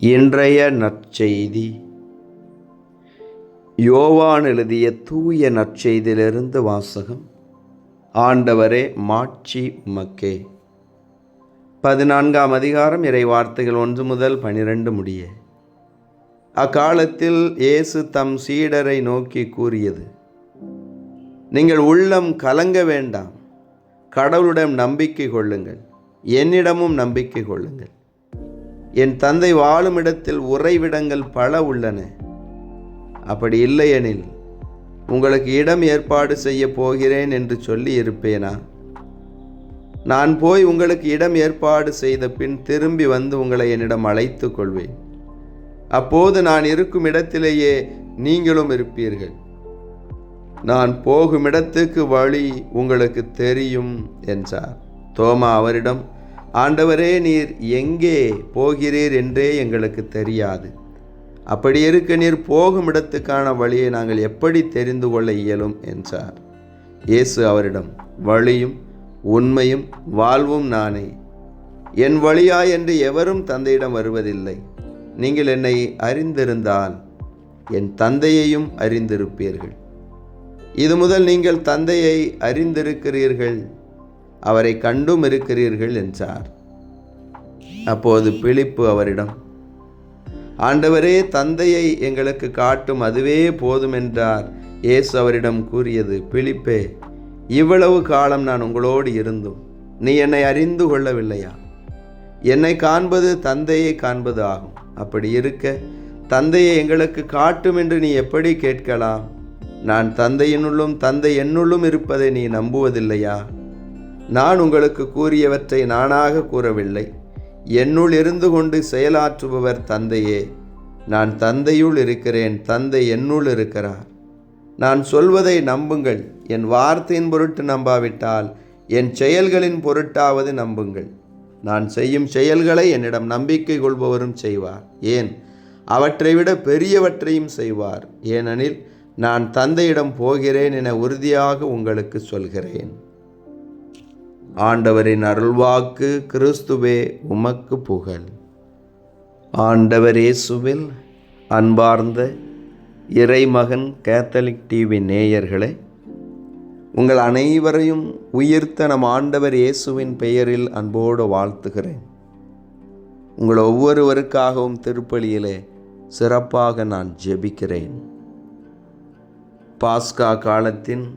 இன்றைய நற்செய்தி யோவான் எழுதிய தூய நற்செய்தியிலிருந்து வாசகம். ஆண்டவரே, மாட்சி உமக்கே. 14ஆம் அதிகாரம், இறை வார்த்தைகள் 1 முதல் 12 முடிய. அக்காலத்தில் இயேசு தம் சீடரை நோக்கி கூறியது: நீங்கள் உள்ளம் கலங்க வேண்டாம். கடவுளிடம் நம்பிக்கை கொள்ளுங்கள், என்னிடமும் நம்பிக்கை கொள்ளுங்கள். என் தந்தை வாழும் இடத்தில் உறைவிடங்கள் பல உள்ளன. அப்படி இல்லையெனில் உங்களுக்கு இடம் ஏற்பாடு செய்ய போகிறேன் என்று சொல்லி இருப்பேனா? நான் போய் உங்களுக்கு இடம் ஏற்பாடு செய்த பின் திரும்பி வந்து உங்களை என்னிடம் அழைத்து கொள்வேன். அப்போது நான் இருக்கும் இடத்திலேயே நீங்களும் இருப்பீர்கள். நான் போகும் இடத்துக்கு வழி உங்களுக்கு தெரியும் என்றார். தோமா அவரிடம், ஆண்டவரே, நீர் எங்கே போகிறீர் என்றே எங்களுக்கு தெரியாது. அப்படி இருக்க நீர் போகும் இடத்துக்கான வழியை நாங்கள் எப்படி தெரிந்து கொள்ள இயலும் என்றார். இயேசு அவரிடம், வழியும் உண்மையும் வாழ்வும் நானே. என் வழியாய் என்று எவரும் தந்தையிடம் வருவதில்லை. நீங்கள் என்னை அறிந்திருந்தால் என் தந்தையையும் அறிந்திருப்பீர்கள். இது முதல் நீங்கள் தந்தையை அறிந்திருக்கிறீர்கள், அவரை கண்டும் இருக்கிறீர்கள் என்றார். அப்போது பிலிப்பு அவரிடம், ஆண்டவரே, தந்தையை எங்களுக்கு காட்டும், அதுவே போதும் என்றார். இயேசு அவரிடம் கூறியது, பிலிப்பே, இவ்வளவு காலம் நான் உங்களோடு இருந்தும் நீ என்னை அறிந்து கொள்ளவில்லையா? என்னை காண்பது தந்தையை காண்பது ஆகும். அப்படி இருக்க தந்தையை எங்களுக்கு காட்டும் என்று நீ எப்படி கேட்கலாம்? நான் தந்தையினுள்ளும் தந்தை என்னுள்ளும் இருப்பதை நீ நம்புவதில்லையா? நான் உங்களுக்கு கூறியவற்றை நானாக கூறவில்லை. என்னுள் இருந்து கொண்டு செயலாற்றுபவர் தந்தையே. நான் தந்தையுள் இருக்கிறேன், தந்தை என்னுள் இருக்கிறார். நான் சொல்வதை நம்புங்கள். என் வார்த்தையின் பொருட்டு நம்பாவிட்டால் என் செயல்களின் பொருட்டாவது நம்புங்கள். நான் செய்யும் செயல்களை என்னிடம் நம்பிக்கை கொள்பவரும் செய்வார். ஏன், அவற்றை விட பெரியவற்றையும் செய்வார். ஏனெனில் நான் தந்தையிடம் போகிறேன் என உறுதியாக உங்களுக்கு சொல்கிறேன். ஆண்டவரின் அருள்வாக்கு. கிறிஸ்துவே, உமக்கு புகழ். ஆண்டவர் இயேசுவில் அன்பார்ந்த இறைமகன் கேத்தலிக் டிவி நேயர்களே, உங்கள் அனைவரையும் உயிர்த்த நம் ஆண்டவர் இயேசுவின் பெயரில் அன்போடு வாழ்த்துகிறேன். உங்கள் ஒவ்வொருவருக்காகவும் திருப்பலியிலே சிறப்பாக நான் ஜெபிக்கிறேன். பாஸ்கா காலத்தின்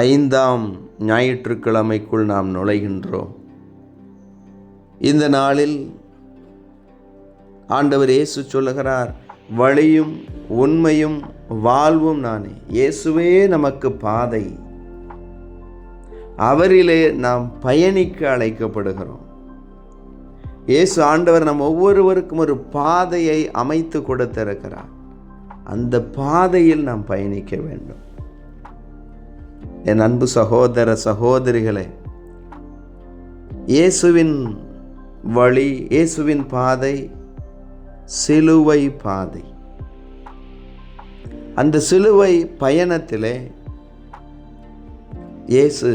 5ஆம் ஞாயிற்றுக்கிழமைக்குள் நாம் நுழைகின்றோம். இந்த நாளில் ஆண்டவர் இயேசு சொல்லுகிறார், வழியும் உண்மையும் வாழ்வும் நானே. இயேசுவே நமக்கு பாதை. அவரிலே நாம் பயணிக்க அழைக்கப்படுகிறோம். இயேசு ஆண்டவர் நம் ஒவ்வொருவருக்கும் ஒரு பாதையை அமைத்து கொடுத்திருக்கிறார். அந்த பாதையில் நாம் பயணிக்க வேண்டும். என் அன்பு சகோதர சகோதரிகளே, இயேசுவின் வழி, இயேசுவின் பாதை சிலுவை பாதை. அந்த சிலுவை பயணத்திலே இயேசு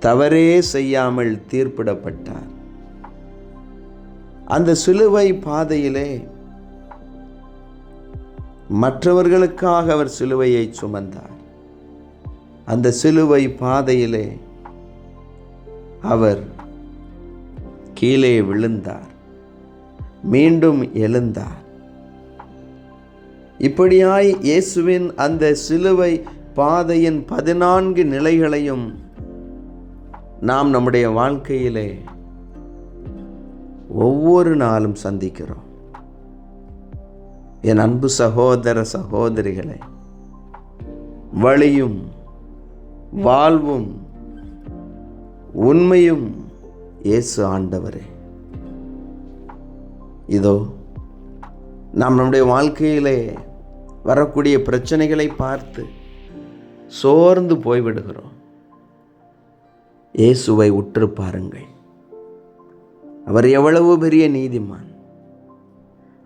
தவறே செய்யாமல் தீர்ப்பிடப்பட்டார். அந்த சிலுவை பாதையிலே மற்றவர்களுக்காக அவர் சிலுவையை சுமந்தார். அந்த சிலுவை பாதையிலே அவர் கீழே விழுந்தார், மீண்டும் எழுந்தார். இப்படியாய் இயேசுவின் அந்த சிலுவை பாதையின் 14 நிலைகளையும் நாம் நம்முடைய வாழ்க்கையிலே ஒவ்வொரு நாளும் சந்திக்கிறோம். என் அன்பு சகோதர சகோதரிகளே, வழியும் வாழ்வும் உண்மையும் இயேசு ஆண்டவரே. இதோ நாம் நம்முடைய வாழ்க்கையிலே வரக்கூடிய பிரச்சனைகளை பார்த்து சோர்ந்து போய்விடுகிறோம். இயேசுவை உற்று பாருங்கள். அவர் எவ்வளவு பெரிய நீதிமான்,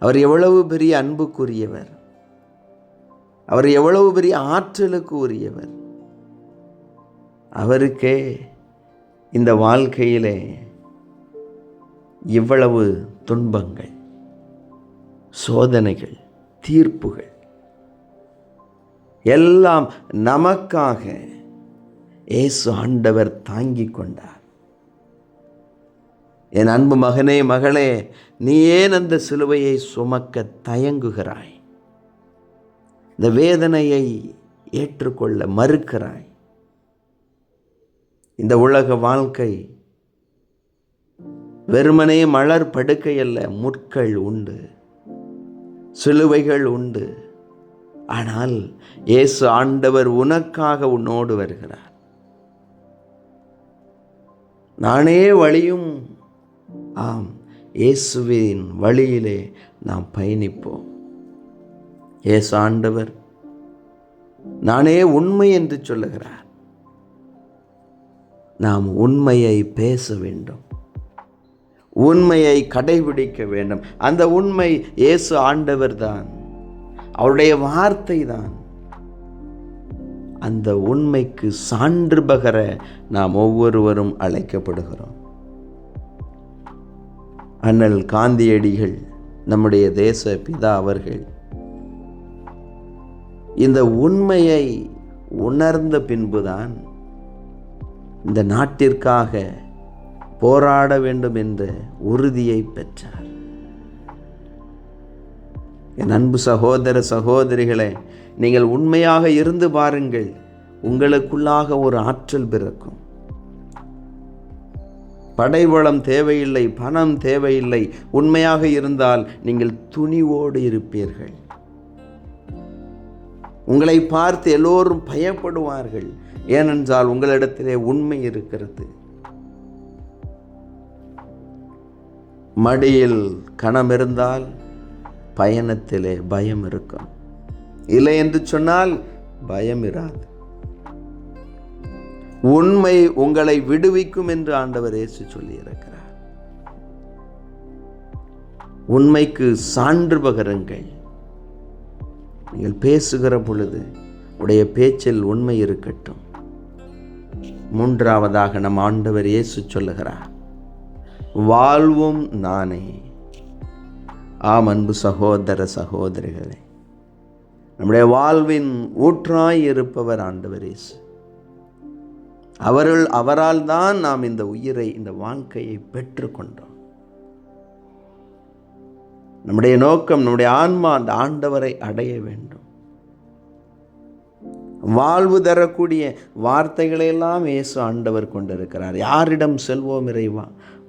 அவர் எவ்வளவு பெரிய அன்புக்குரியவர், அவர் எவ்வளவு பெரிய ஆற்றலுக்கு உரியவர். அவருக்கே இந்த வாழ்க்கையிலே இவ்வளவு துன்பங்கள், சோதனைகள், தீர்ப்புகள் எல்லாம் நமக்காக இயேசு ஆண்டவர் தாங்கிக் கொண்டார். என் அன்பு மகனே, மகளே, நீ ஏன் அந்த சிலுவையை சுமக்க தயங்குகிறாய்? இந்த வேதனையை ஏற்றுக்கொள்ள மறுக்கிறாய்? இந்த உலக வாழ்க்கை வெறுமனே மலர் படுக்கை அல்ல. முட்கள் உண்டு, சிலுவைகள் உண்டு. ஆனால் இயேசு ஆண்டவர் உனக்காக உன்னோடு வருகிறார். நானே வழியும். ஆம், இயேசுவின் வழியிலே நாம் பயணிப்போம். இயேசு ஆண்டவர் நானே உண்மை என்று சொல்லுகிறார். நாம் உண்மையை பேச வேண்டும், உண்மையை கடைபிடிக்க வேண்டும். அந்த உண்மை இயேசு ஆண்டவர் தான், அவருடைய வார்த்தை தான். அந்த உண்மைக்கு சான்று பகர நாம் ஒவ்வொருவரும் அழைக்கப்படுகிறோம். அண்ணல் காந்தியடிகள், நம்முடைய தேச பிதா அவர்கள் இந்த உண்மையை உணர்ந்த பின்புதான் இந்த நாட்டிற்காக போராட வேண்டும் என்ற உறுதியை பெற்றார். என் அன்பு சகோதர சகோதரிகளே, நீங்கள் உண்மையாக இருந்து பாருங்கள், உங்களுக்குள்ளாக ஒரு ஆற்றல் பிறக்கும். படைபலம் தேவையில்லை, பணம் தேவையில்லை. உண்மையாக இருந்தால் நீங்கள் துணிவோடு இருப்பீர்கள். உங்களை பார்த்து எல்லோரும் பயப்படுவார்கள். ஏனென்றால் உங்களிடத்திலே உண்மை இருக்கிறது. மடியில் கணம் இருந்தால் பயணத்திலே பயம் இருக்கும். இல்லை என்று சொன்னால் பயம் இராது. உண்மை உங்களை விடுவிக்கும் என்று ஆண்டவர் இயேசு சொல்லியிருக்கிறார். உண்மைக்கு சான்று பகருங்கள். நீங்கள் பேசுகிற பொழுது உடைய பேச்சில் உண்மை இருக்கட்டும். மூன்றாவதாக நம் ஆண்டவர் இயேசு சொல்லுகிறார், வாழ்வும் நானே. ஆம், அன்பு சகோதர சகோதரிகளே, நம்முடைய வாழ்வின் ஊற்றாய் இருப்பவர் ஆண்டவர் இயேசு. அவரால் தான் நாம் இந்த உயிரை, இந்த வாழ்க்கையை பெற்றுக்கொண்டோம். நம்முடைய நோக்கம், நம்முடைய ஆன்மா அந்த ஆண்டவரை அடைய வேண்டும். வாழ்வு தரக்கூடிய வார்த்தைகளை எல்லாம் இயேசு ஆண்டவர் கொண்டிருக்கிறார். யாரிடம் செல்வோம் இறைவா?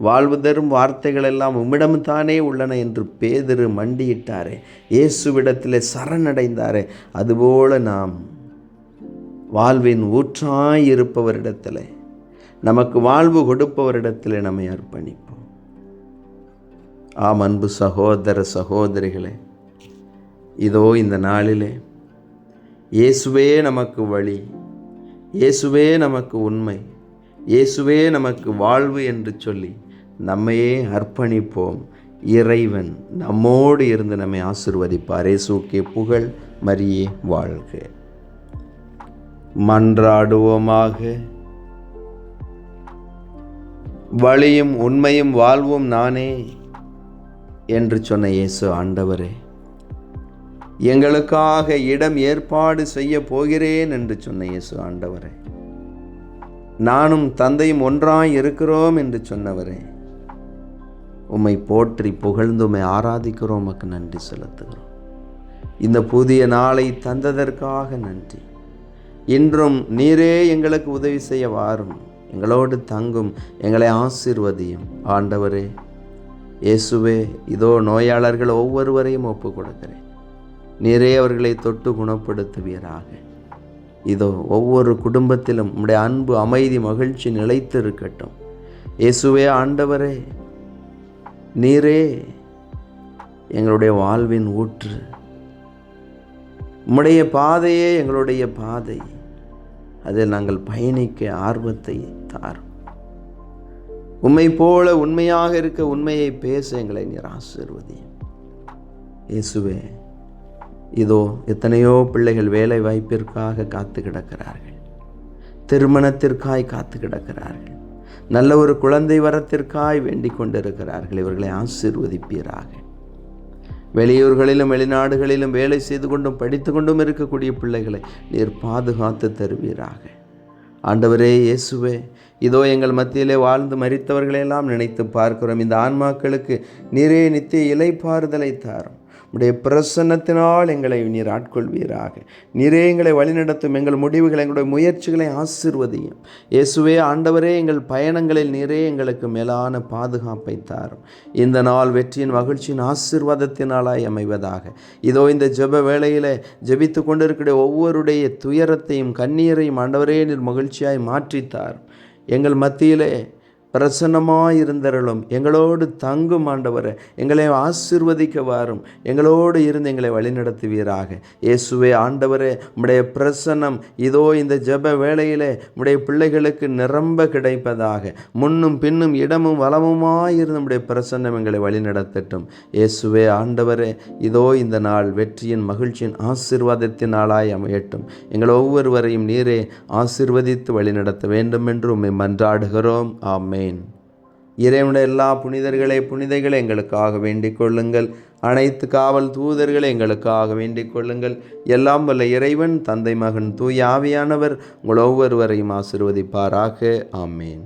வாழ்வு தரும் வார்த்தைகள் எல்லாம் உம்மிடம் தானே உள்ளன என்று பேதுரு மண்டியிட்டாரே, இயேசுவிடத்திலே சரணடைந்தாரே. அதுபோல நாம் வாழ்வின் ஊற்றாய் இருப்பவரிடத்திலே, நமக்கு வாழ்வு கொடுப்பவரிடத்திலே நம்மை அர்ப்பணிப்போம். ஆம், அன்பு சகோதர சகோதரிகளே, இதோ இந்த நாளிலே இயேசுவே நமக்கு வழி, இயேசுவே நமக்கு உண்மை, இயேசுவே நமக்கு வாழ்வு என்று சொல்லி நம்மையே அர்ப்பணிப்போம். இறைவன் நம்மோடு இருந்து நம்மை ஆசீர்வதிப்பார். இயேசுவுக்கே புகழ், மரியே வாழ்க. மன்றாடுவோமாக. வழியும் உண்மையும் வாழ்வும் நானே என்று சொன்ன இயேசு ஆண்டவரே, எங்களுக்காக இடம் ஏற்பாடு செய்ய போகிறேன் என்று சொன்ன இயேசு ஆண்டவரே, நானும் தந்தையும் ஒன்றாய் இருக்கிறோம் என்று சொன்னவரே, உம்மை போற்றி புகழ்ந்து உம்மை ஆராதிக்கிறோம். உமக்கு நன்றி செலுத்துகிறோம். இந்த புதிய நாளை தந்ததற்காக நன்றி. இன்றும் நீரே எங்களுக்கு உதவி செய்ய வாரும், எங்களோடு தங்கும், எங்களை ஆசீர்வதியும். ஆண்டவரே இயேசுவே, இதோ நோயாளர்கள் ஒவ்வொருவரையும் ஒப்பு கொடுக்கிறேன். நீரே அவர்களை தொட்டு குணப்படுத்துவீராக. இதோ ஒவ்வொரு குடும்பத்திலும் உம்முடைய அன்பு, அமைதி, மகிழ்ச்சி நிலைத்து இருக்கட்டும். இயேசுவே ஆண்டவரே, நீரே எங்களுடைய வாழ்வின் ஊற்று. உம்முடைய பாதையே எங்களுடைய பாதை. அதில் நாங்கள் பயணிக்க ஆர்வத்தை தாரும். உம்மை போல உண்மையாக இருக்க, உண்மையை பேச எங்களை நீர் ஆசீர்வதியும். இயேசுவே, இதோ எத்தனையோ பிள்ளைகள் வேலை வாய்ப்பிற்காக காத்து கிடக்கிறார்கள், திருமணத்திற்காய் காத்து கிடக்கிறார்கள், நல்ல ஒரு குழந்தை வரத்திற்காய் வேண்டிக் கொண்டிருக்கிறார்கள். இவர்களை ஆசீர்வதிப்பீராக. வெளியூர்களிலும் வெளிநாடுகளிலும் வேலை செய்து கொண்டும் படித்து கொண்டும் இருக்கக்கூடிய பிள்ளைகளை நீர் பாதுகாத்து தருவீராக. ஆண்டவரே இயேசுவே, இதோ எங்கள் மத்தியிலே வாழ்ந்து மரித்தவர்களையெல்லாம் நினைத்து பார்க்கிறோம். இந்த ஆன்மாக்களுக்கு நீரே நித்திய இளைப்பாறுதலை தாரும். உடைய பிரசன்னத்தினால் எங்களை நீர் ஆட்கொள்வீராக. நீரே எங்களை வழிநடத்தும். எங்கள் முடிவுகளை, எங்களுடைய முயற்சிகளை ஆசீர்வதியும். இயேசுவே ஆண்டவரே, எங்கள் பயணங்களில் நீரே எங்களுக்கு மேலான பாதுகாப்பை தாரும். இந்த நாள் வெற்றியின் மகிழ்ச்சியின் ஆசீர்வாதத்தினாலாய் அமைவதாக. இதோ இந்த ஜெப வேளையில் ஜெபித்து கொண்டிருக்கிற ஒவ்வொருடைய துயரத்தையும் கண்ணீரையும் ஆண்டவரே நீர் மகிழ்ச்சியாய் மாற்றித்தாரும். எங்கள் மத்தியிலே பிரசன்னமாயிருந்தருளும். எங்களோடு தங்கும் ஆண்டவரே, எங்களை ஆசீர்வதிக்க வாரும். எங்களோடு இருந்து எங்களை வழிநடத்துவீராக. இயேசுவே ஆண்டவரே, உம்முடைய பிரசன்னம் இதோ இந்த ஜெப வேளையிலே உம்முடைய பிள்ளைகளுக்கு நிரம்ப கிடைப்பதாக. முன்னும் பின்னும் இடமும் வலமுமாயிருந்து உம்முடைய பிரசன்னம் எங்களை வழிநடத்தட்டும். இயேசுவே ஆண்டவரே, இதோ இந்த நாள் வெற்றியின் மகிழ்ச்சியின் ஆசீர்வாதத்தின் நாளாய் அமையட்டும். எங்கள் ஒவ்வொருவரையும் நீரே ஆசீர்வதித்து வழிநடத்த வேண்டும் என்று உம்மை மன்றாடுகிறோம். ஆமென். இறைவனுடைய எல்லா புனிதைகளை எங்களுக்காக வேண்டிக் கொள்ளுங்கள். அனைத்து காவல் தூதர்களை எங்களுக்காக வேண்டிக் கொள்ளுங்கள். எல்லாம் வல்ல இறைவன், தந்தை, மகன், தூய ஆவியானவர் உங்கள் ஒவ்வொருவரையும் ஆசீர்வதிப்பாராக. ஆமென்.